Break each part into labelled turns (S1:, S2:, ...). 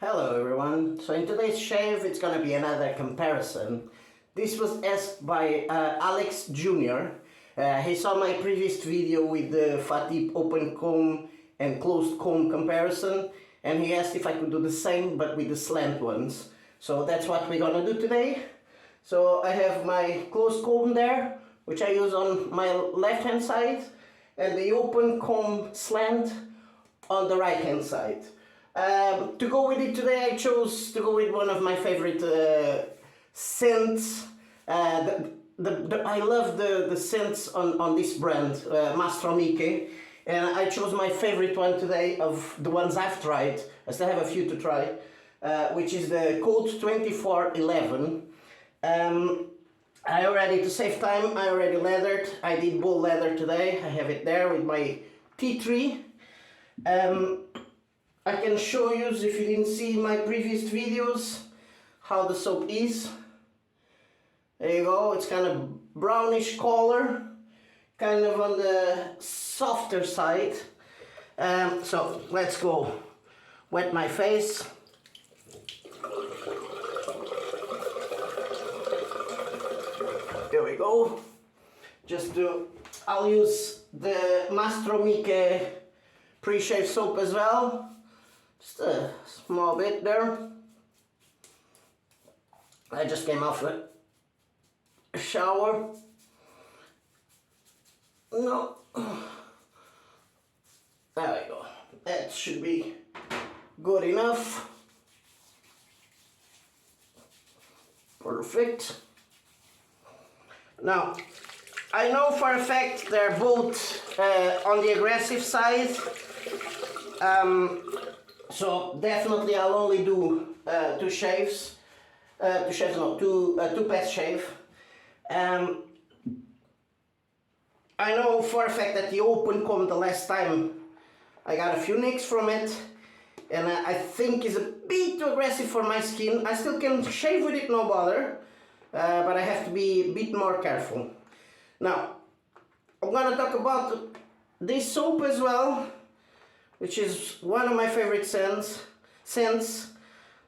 S1: Hello everyone, so in today's shave it's gonna be another comparison. This was asked by Alex Jr. He saw my previous video with the Fatip open comb and closed comb comparison, and he asked if I could do the same but with the slant ones. So that's what we're gonna do today. So I have my closed comb there, which I use on my left hand side, and the open comb slant on the right hand side. To go with it today, I chose to go with one of my favorite scents. I love the scents on this brand, Mastro Miche, and I chose my favorite one today of the ones I've tried. I still have a few to try, which is the code 2411. To save time, I already lathered. I did bull leather today. I have it there with my T3. I can show you, if you didn't see my previous videos, how the soap is. There you go, it's kind of brownish color, kind of on the softer side. So let's go wet my face. There we go. I'll use the Mastro Miche pre-shave soap as well. Just a small bit there. I just came off a shower. No. There we go. That should be good enough. Perfect. Now, I know for a fact they're both on the aggressive side. So definitely I'll only do two pass shave. I know for a fact that the open comb the last time I got a few nicks from it, and I think is a bit too aggressive for my skin. I still can shave with it, no bother, but I have to be a bit more careful. Now, I'm gonna talk about this soap as well, which is one of my favorite scents.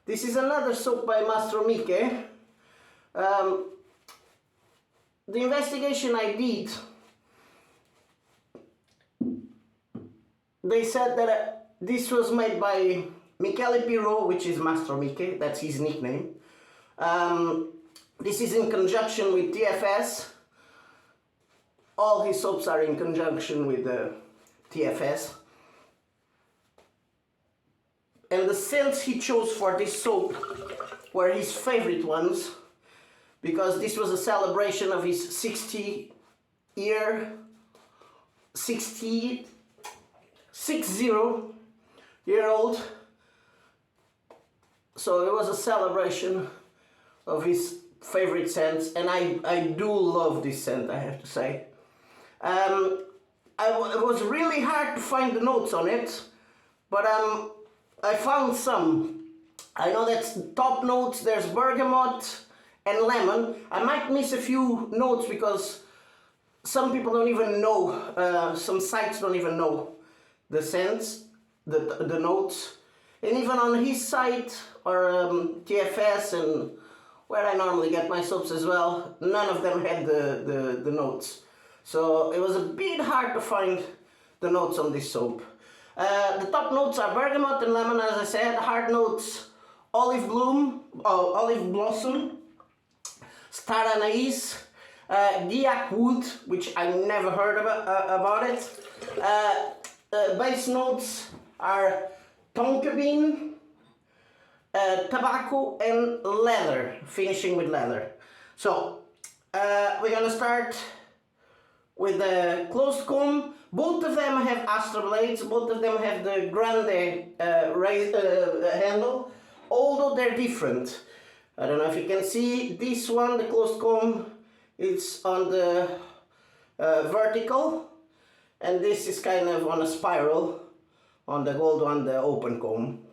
S1: This is another soap by Mastro Miche. The investigation I did, they said that this was made by Michele, which is Mastro Miche, that's his nickname. This is in conjunction with TFS. All his soaps are in conjunction with the TFS. And the scents he chose for this soap were his favorite ones, because this was a celebration of his 60 year old. So it was a celebration of his favorite scents, and I do love this scent, I have to say. It was really hard to find the notes on it, but I found some. I know that's top notes, there's bergamot and lemon. I might miss a few notes because some people don't even know, some sites don't even know the scents, the notes. And even on his site, or TFS, and where I normally get my soaps as well, none of them had the notes. So it was a bit hard to find the notes on this soap. The top notes are bergamot and lemon, as I said. Hard notes, olive blossom, star anise, giak wood, which I never heard about it. Base notes are tonka bean, tobacco, and leather, finishing with leather. So we're gonna start with the closed comb. Both of them have Astra Blades, both of them have the grande handle, although they're different. I don't know if you can see, this one, the closed comb, it's on the vertical, and this is kind of on a spiral, on the gold one, the open comb.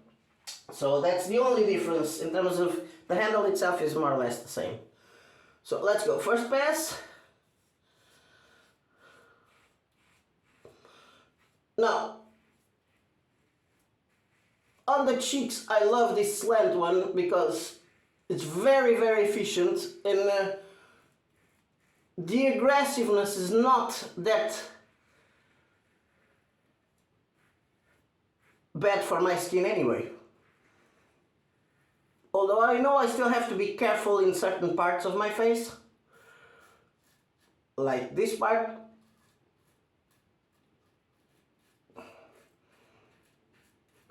S1: So that's the only difference. In terms of the handle itself is more or less the same. So let's go, first pass. Now, On the cheeks, I love this slant one because it's very, very efficient, and the aggressiveness is not that bad for my skin anyway. Although I know I still have to be careful in certain parts of my face, like this part.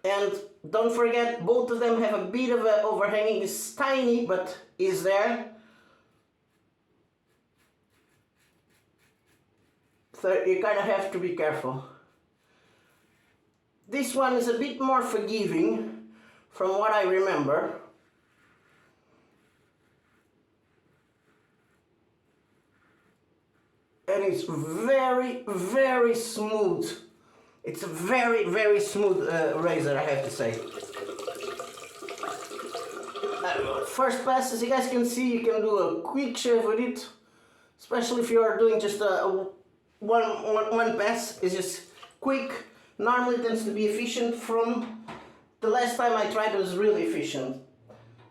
S1: And don't forget, both of them have a bit of an overhanging. It's tiny, but is there. So you kind of have to be careful. This one is a bit more forgiving from what I remember. And it's very, very smooth. It's a very, very smooth razor, I have to say. First pass, as you guys can see, you can do a quick shave with it. Especially if you are doing just a one pass. It's just quick. Normally it tends to be efficient. From the last time I tried, it was really efficient.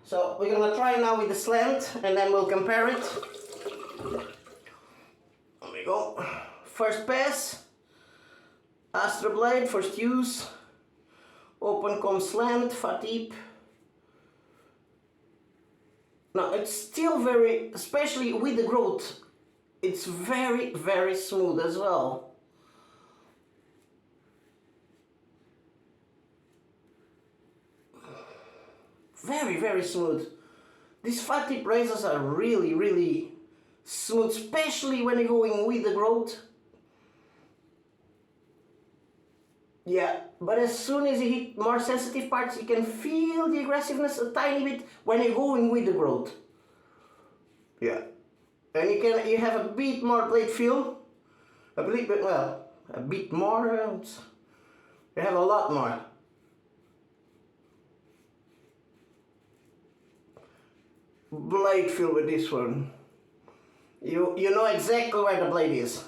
S1: So we're gonna try now with the slant, and then we'll compare it. There we go. First pass. Astra Blade, first use. Open comb slant, Fatip. Now it's still very, especially with the growth, it's very, very smooth as well. Very, very smooth. These Fatip razors are really, really smooth, especially when you're going with the growth. Yeah, but as soon as you hit more sensitive parts, you can feel the aggressiveness a tiny bit when you're going with the growth. Yeah, and you have a bit more blade feel, a bit more. You have a lot more. Blade feel with this one. You know exactly where the blade is.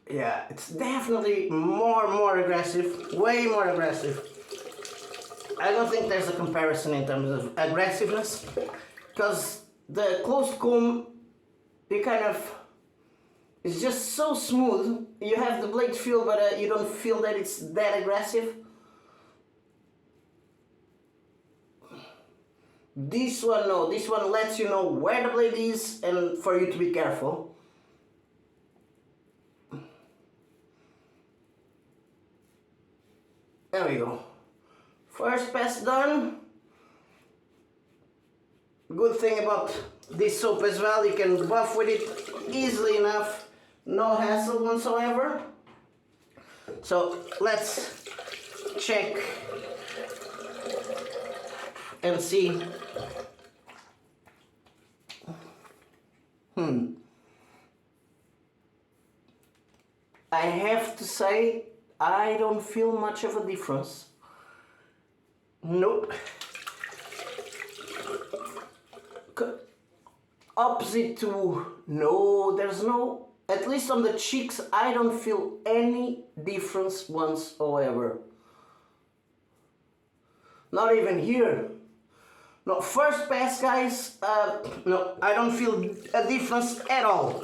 S1: Yeah, it's definitely more aggressive, way more aggressive. I don't think there's a comparison in terms of aggressiveness, because the closed comb, it's just so smooth. You have the blade feel, but you don't feel that it's that aggressive. This one, no, this one lets you know where the blade is and for you to be careful. There we go. First pass done. Good thing about this soap as well, you can buff with it easily enough, no hassle whatsoever. So let's check and see. I have to say, I don't feel much of a difference. Nope. Opposite to, no, there's no, at least on the cheeks, I don't feel any difference whatsoever. Not even here. No, first pass, guys, no, I don't feel a difference at all.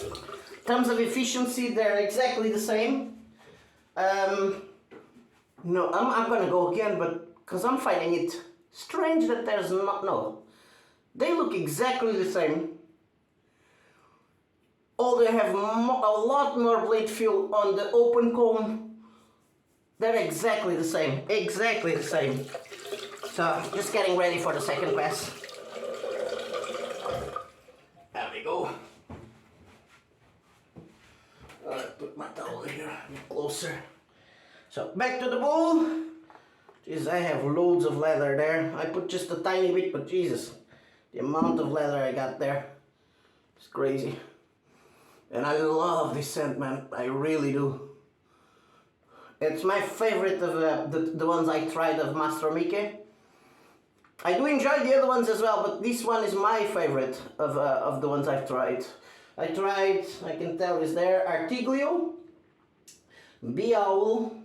S1: In terms of efficiency, they're exactly the same. No, I'm gonna go again, but because I'm finding it strange that there's not, no. They look exactly the same. Although they have a lot more blade feel on the open comb. They're exactly the same, exactly the same. So, just getting ready for the second pass. There we go. Put my towel here, a bit closer. So, back to the bowl. Jeez, I have loads of leather there. I put just a tiny bit, but Jesus, the amount of leather I got there, it's crazy. And I love this scent, man. I really do. It's my favorite of the ones I tried of Mastro Miche. I do enjoy the other ones as well, but this one is my favorite of the ones I've tried. I tried, I can tell is there, Artiglio, Owl,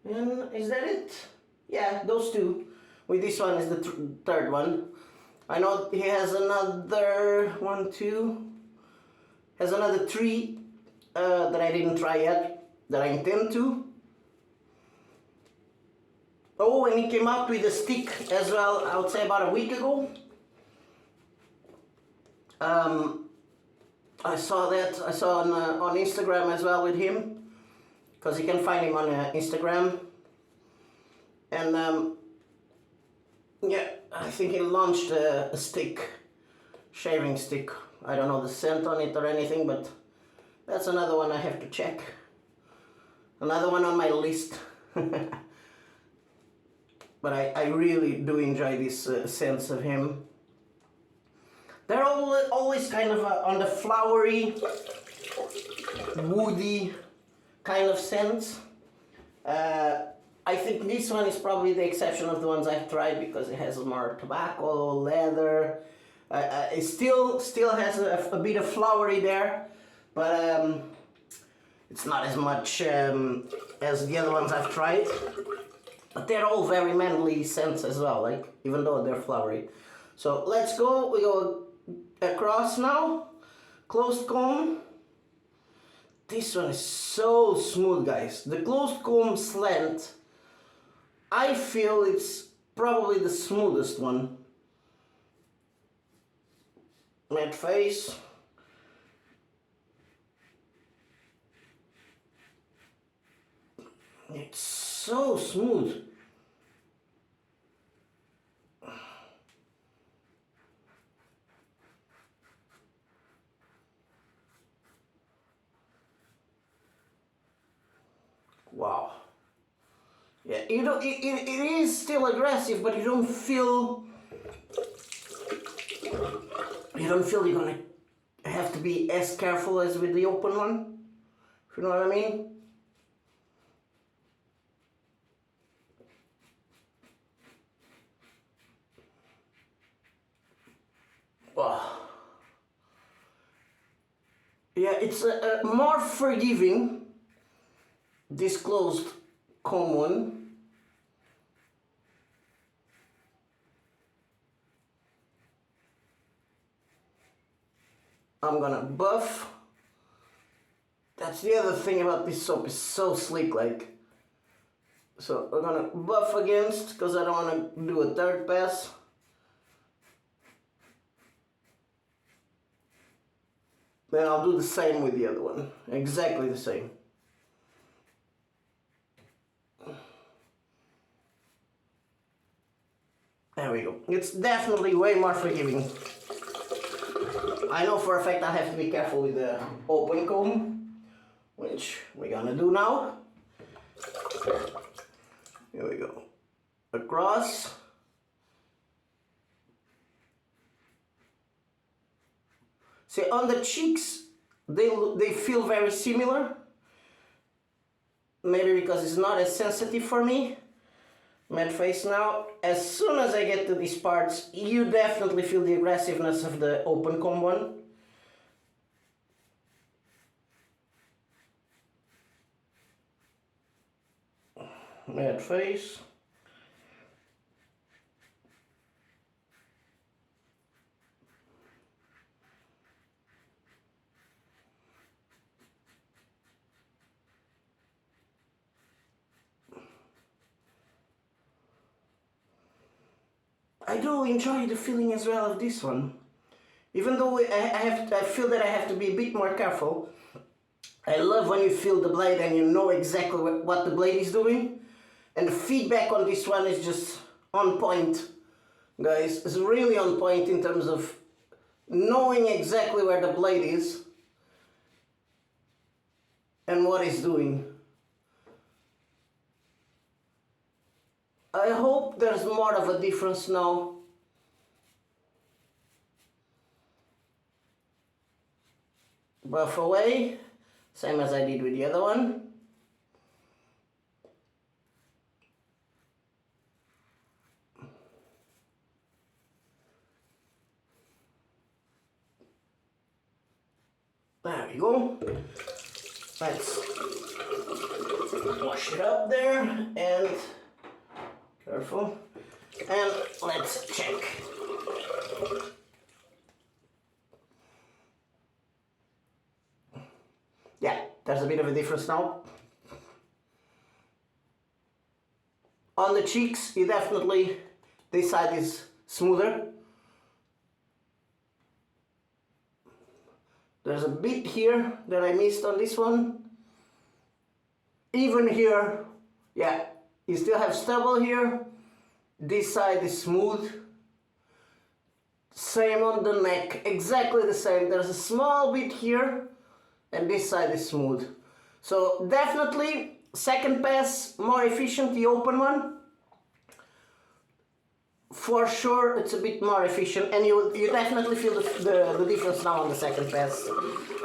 S1: and is that it? Yeah, those two. With this one is the third one. I know he has another one, two, has another three that I didn't try yet, that I intend to. Oh, and he came out with a stick as well, I would say about a week ago. I saw that, I saw on Instagram as well with him, because you can find him on Instagram. And yeah, I think he launched a stick, shaving stick. I don't know the scent on it or anything, but that's another one I have to check. Another one on my list. But I really do enjoy these scents of him. They're always kind of on the flowery, woody kind of scents. I think this one is probably the exception of the ones I've tried because it has more tobacco, leather. It still has a bit of flowery there, but it's not as much as the other ones I've tried. But they're all very manly scents as well, like even though they're flowery. So let's go. We go across now. Closed comb. This one is so smooth, guys. The closed comb slant, I feel it's probably the smoothest one. Matte face. It's so smooth. Wow. Yeah, it is still aggressive, but you don't feel you're gonna have to be as careful as with the open one. If you know what I mean? Wow. Yeah, it's more forgiving, this closed comb one. I'm gonna buff. That's the other thing about this soap, it's so sleek, like. So we're gonna buff against, because I don't wanna do a third pass. Then I'll do the same with the other one, exactly the same. There we go. It's definitely way more forgiving. I know for a fact I have to be careful with the open comb, which we're gonna do now. Here we go. Across. See, on the cheeks, they feel very similar. Maybe because it's not as sensitive for me. Matte face now. As soon as I get to these parts, you definitely feel the aggressiveness of the open comb one. Matte face. I do enjoy the feeling as well of this one. Even though I feel that I have to be a bit more careful. I love when you feel the blade and you know exactly what the blade is doing. And the feedback on this one is just on point, guys. It's really on point in terms of knowing exactly where the blade is and what it's doing. I hope there's more of a difference now. Buff away, same as I did with the other one. we go. Let's wash it up there and careful. And let's check. Yeah, there's a bit of a difference now. On the cheeks, you definitely, this side is smoother. There's a bit here that I missed on this one. Even here, yeah, you still have stubble here. This side is smooth. Same on the neck, exactly the same. There's a small bit here, and this side is smooth. So definitely, second pass, more efficient, the open one. For sure, it's a bit more efficient, and you definitely feel the difference now on the second pass.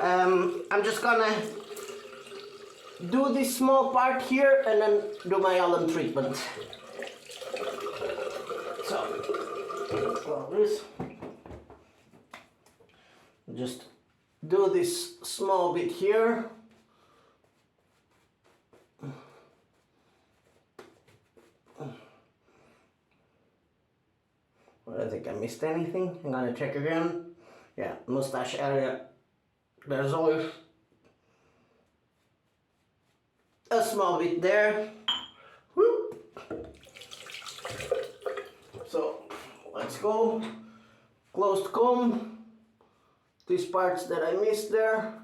S1: I'm just gonna do this small part here and then do my alum treatment. So, this. Just do this small bit here. I don't think I missed anything. I'm gonna check again. Yeah, mustache area. There's always a small bit there. Woo. So let's go. Closed comb. These parts that I missed there.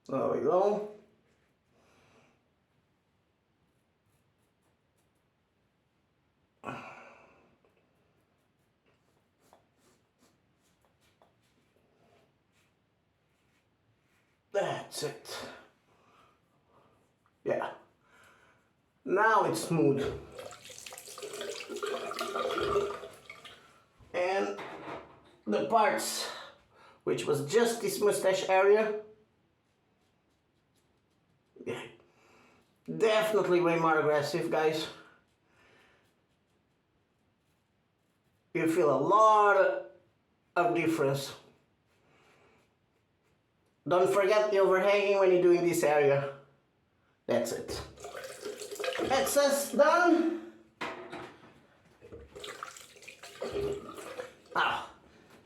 S1: There we go. That's it. Yeah. Now it's smooth. And the parts which was just this mustache area, yeah, definitely way more aggressive, guys. You feel a lot of difference. Don't forget the overhanging when you're doing this area. That's it. That's us done. Now,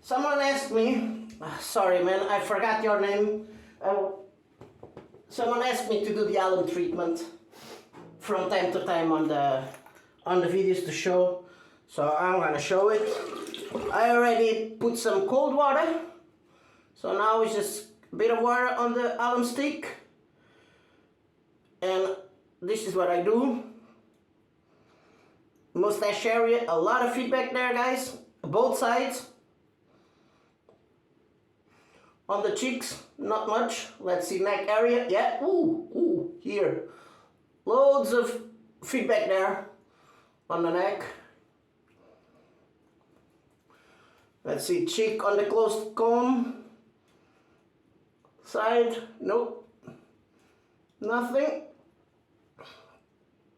S1: someone asked me, sorry man, I forgot your name. Someone asked me to do the alum treatment from time to time on the videos to show. So I'm gonna show it. I already put some cold water. So now it's just a bit of water on the alum stick. And this is what I do. Mustache area, a lot of feedback there, guys. Both sides. On the cheeks, not much. Let's see, neck area. Yeah, ooh, here. Loads of feedback there on the neck. Let's see, cheek on the closed comb. Side, nope. Nothing.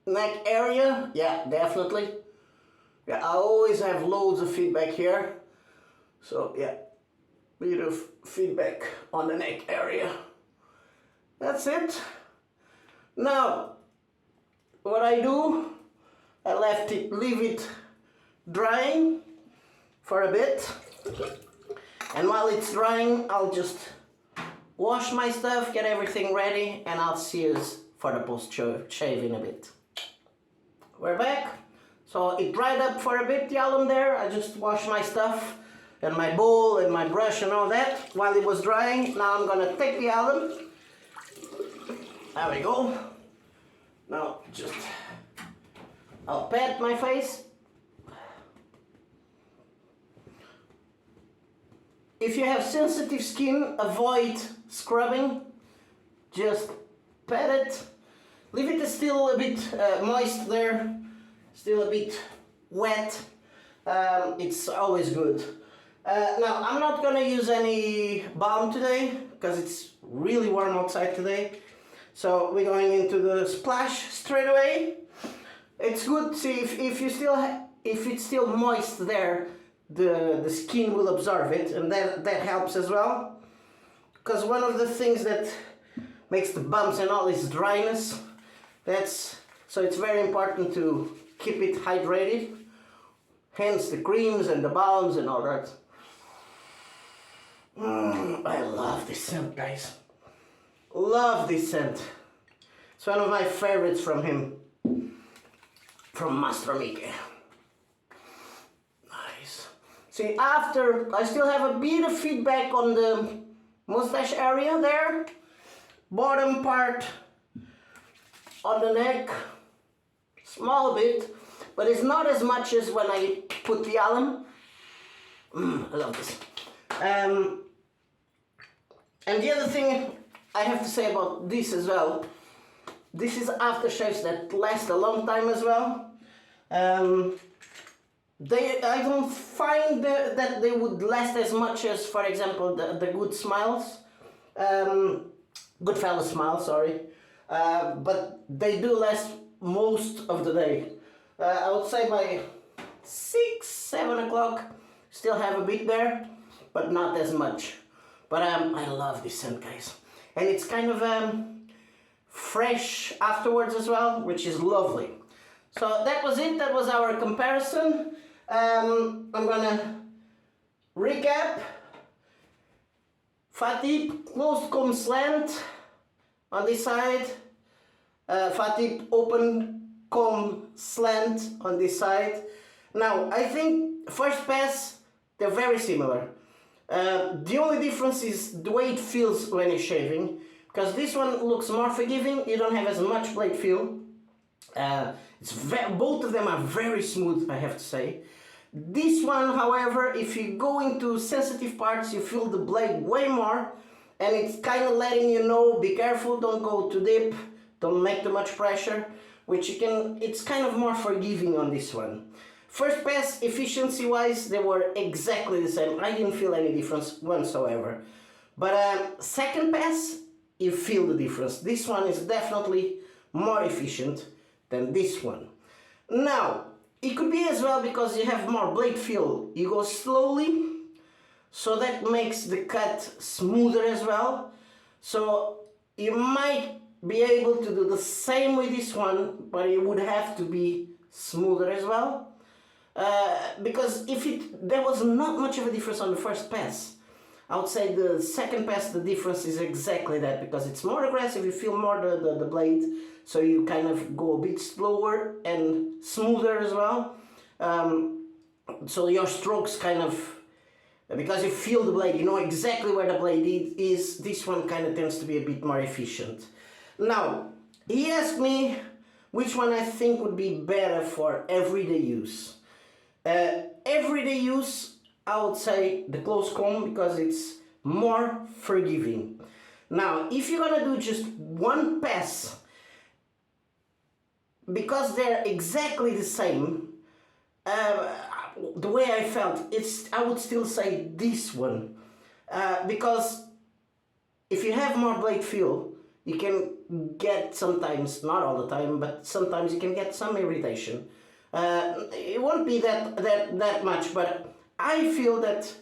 S1: Neck area, yeah, definitely. Yeah, I always have loads of feedback here. So yeah, bit of feedback on the neck area. That's it. Now, what I do, I leave it drying for a bit. And while it's drying, I'll just wash my stuff, get everything ready, and I'll see you for the post-shave in a bit. We're back. So it dried up for a bit, the alum there. I just washed my stuff and my bowl and my brush and all that while it was drying. Now I'm gonna take the alum. There we go. Now just, I'll pat my face. If you have sensitive skin, avoid scrubbing. Just pat it. Leave it still a bit moist there, still a bit wet. It's always good. Now, I'm not gonna use any balm today because it's really warm outside today. So we're going into the splash straight away. it's good. See, if you still if it's still moist there, the skin will absorb it, and that helps as well. Because one of the things that makes the bumps and all is dryness. So it's very important to keep it hydrated. Hence the creams and the balms and all that. I love this scent, guys. Love this scent. It's one of my favorites from him. From Mastro Miche. Nice. See, after, I still have a bit of feedback on the mustache area there. Bottom part on the neck. Small bit. But it's not as much as when I put the alum. I love this. And the other thing I have to say about this as well, this is aftershaves that last a long time as well. I don't find that they would last as much as, for example, the Good Smiles, Goodfellas Smile, sorry. But they do last most of the day. I would say by 6, 7 o'clock, still have a bit there, but not as much. But I love this scent, guys. And it's kind of fresh afterwards as well, which is lovely. So that was it, that was our comparison. I'm gonna recap. Fatip closed comb slant on this side. Fatip open comb slant on this side. Now, I think first pass, they're very similar. The only difference is the way it feels when you're shaving, because this one looks more forgiving, you don't have as much blade feel. Both of them are very smooth, I have to say. This one, however, if you go into sensitive parts, you feel the blade way more, and it's kind of letting you know, be careful, don't go too deep, don't make too much pressure, which you can, it's kind of more forgiving on this one. First pass, efficiency wise, they were exactly the same. I didn't feel any difference whatsoever. But second pass, you feel the difference. This one is definitely more efficient than this one. Now, it could be as well because you have more blade feel. You go slowly, so that makes the cut smoother as well. So you might be able to do the same with this one, but it would have to be smoother as well. Because there was not much of a difference on the first pass. I would say the second pass, the difference is exactly that, because it's more aggressive, you feel more the blade, so you kind of go a bit slower and smoother as well. So your strokes kind of, because you feel the blade, you know exactly where the blade is, this one kind of tends to be a bit more efficient. Now, he asked me which one I think would be better for everyday use. Everyday use, I would say the close comb, because it's more forgiving. Now, if you're gonna do just one pass, because they're exactly the same, the way I felt, I would still say this one, because if you have more blade feel, you can get sometimes, not all the time, but sometimes you can get some irritation. It won't be that much, but I feel that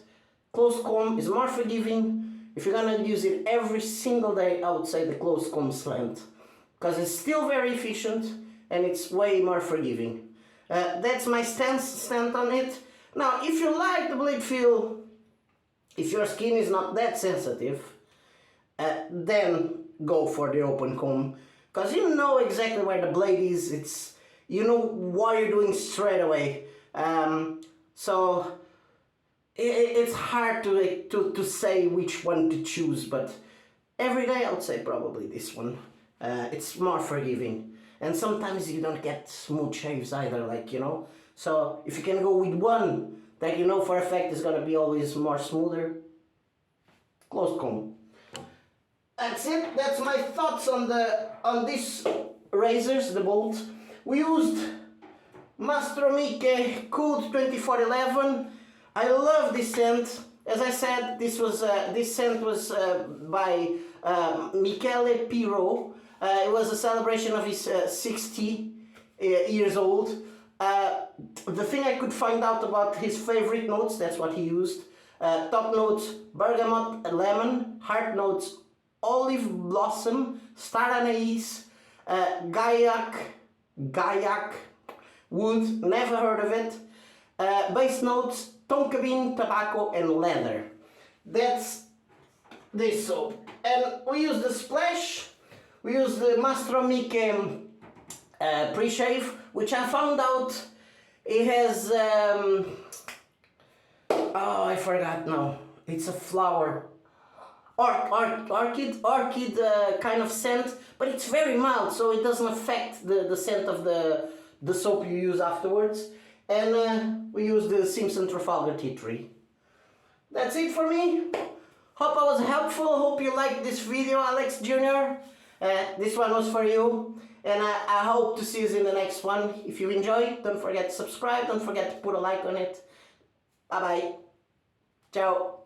S1: close comb is more forgiving. If you're gonna use it every single day, I would say the close comb slant, because it's still very efficient and it's way more forgiving. That's my stand on it. Now, if you like the blade feel, if your skin is not that sensitive, then go for the open comb, because you know exactly where the blade is. You know what you're doing straight away. So it's hard to say which one to choose, but every day I would say probably this one. It's more forgiving, and sometimes you don't get smooth shaves either, like, you know. So if you can go with one that you know for a fact is gonna be always more smoother, close comb. That's it. That's my thoughts on these razors, the bolt. We used Mastro Miche Cold 2411. I love this scent. As I said, this scent was by Michele Piro. It was a celebration of his 60 years old. The thing I could find out about his favorite notes, that's what he used. Top notes, bergamot, lemon. Heart notes, olive blossom, star anise, gaiac, wood, never heard of it. Base notes, tonka bean, tobacco, and leather. That's this soap. And we use the splash, we use the Mastro Miche pre-shave, which I found out it has, oh, I forgot now, it's a flower, orchid kind of scent, but it's very mild, so it doesn't affect the scent of the soap you use afterwards. And we use the Simpson Trafalgar T3. That's it for me. Hope I was helpful. Hope you liked this video, Alex Jr. This one was for you. And I hope to see you in the next one. If you enjoyed, don't forget to subscribe. Don't forget to put a like on it. Bye bye. Ciao.